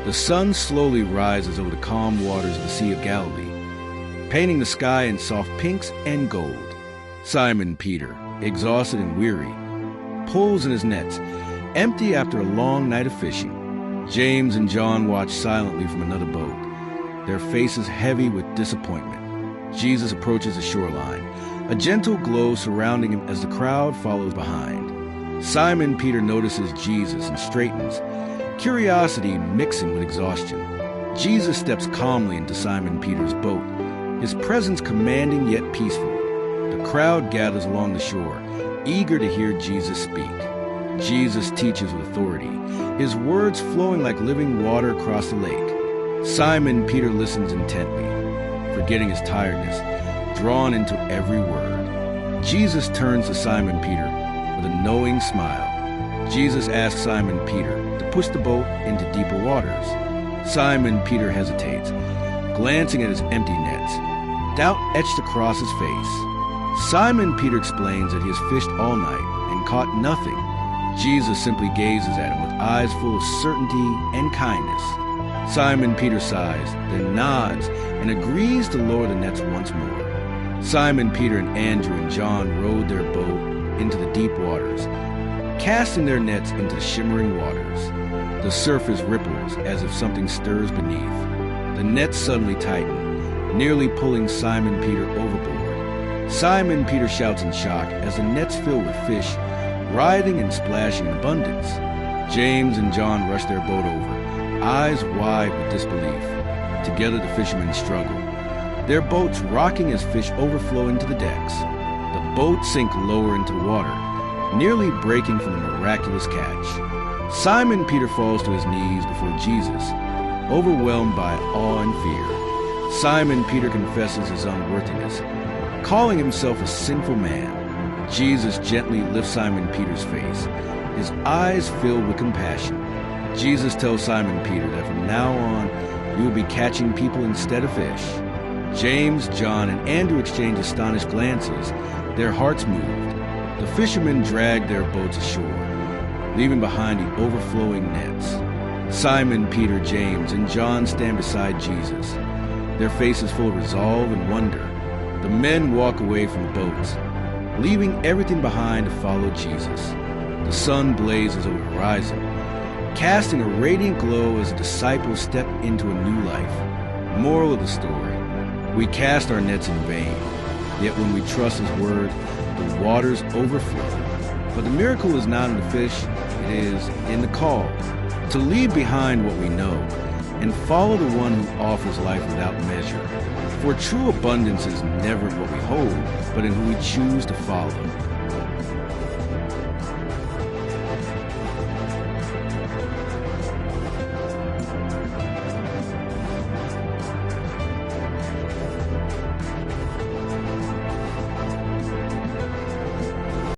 The sun slowly rises over the calm waters of the Sea of Galilee, painting the sky in soft pinks and gold. Simon Peter, exhausted and weary, pulls in his nets, empty after a long night of fishing. James and John watch silently from another boat, their faces heavy with disappointment. Jesus approaches the shoreline, a gentle glow surrounding him as the crowd follows behind. Simon Peter notices Jesus and straightens, curiosity mixing with exhaustion. Jesus steps calmly into Simon Peter's boat, his presence commanding yet peaceful. The crowd gathers along the shore, eager to hear Jesus speak. Jesus teaches with authority, his words flowing like living water across the lake. Simon Peter listens intently, forgetting his tiredness, drawn into every word. Jesus turns to Simon Peter with a knowing smile. Jesus asks Simon Peter to push the boat into deeper waters. Simon Peter hesitates, glancing at his empty nets, doubt etched across his face. Simon Peter explains that he has fished all night and caught nothing. Jesus simply gazes at him with eyes full of certainty and kindness. Simon Peter sighs, then nods and agrees to lower the nets once more. Simon Peter and Andrew and John rowed their boat into the deep waters, casting their nets into the shimmering waters. The surface ripples as if something stirs beneath. The nets suddenly tighten, nearly pulling Simon Peter overboard. Simon Peter shouts in shock as the nets fill with fish, writhing and splashing in abundance. James and John rush their boat over, eyes wide with disbelief. Together the fishermen struggle, their boats rocking as fish overflow into the decks. The boats sink lower into the water, nearly breaking from the miraculous catch. Simon Peter falls to his knees before Jesus, overwhelmed by awe and fear. Simon Peter confesses his unworthiness, calling himself a sinful man. Jesus gently lifts Simon Peter's face, his eyes filled with compassion. Jesus tells Simon Peter that from now on, you will be catching people instead of fish. James, John, and Andrew exchange astonished glances, their hearts moved. The fishermen drag their boats ashore, leaving behind the overflowing nets. Simon, Peter, James, and John stand beside Jesus, their faces full of resolve and wonder. The men walk away from the boats, leaving everything behind to follow Jesus. The sun blazes over the horizon, casting a radiant glow as the disciples step into a new life. Moral of the story: we cast our nets in vain, yet when we trust his word, the waters overflow. But the miracle is not in the fish, it is in the call to leave behind what we know and follow the one who offers life without measure. For true abundance is never in what we hold, but in who we choose to follow.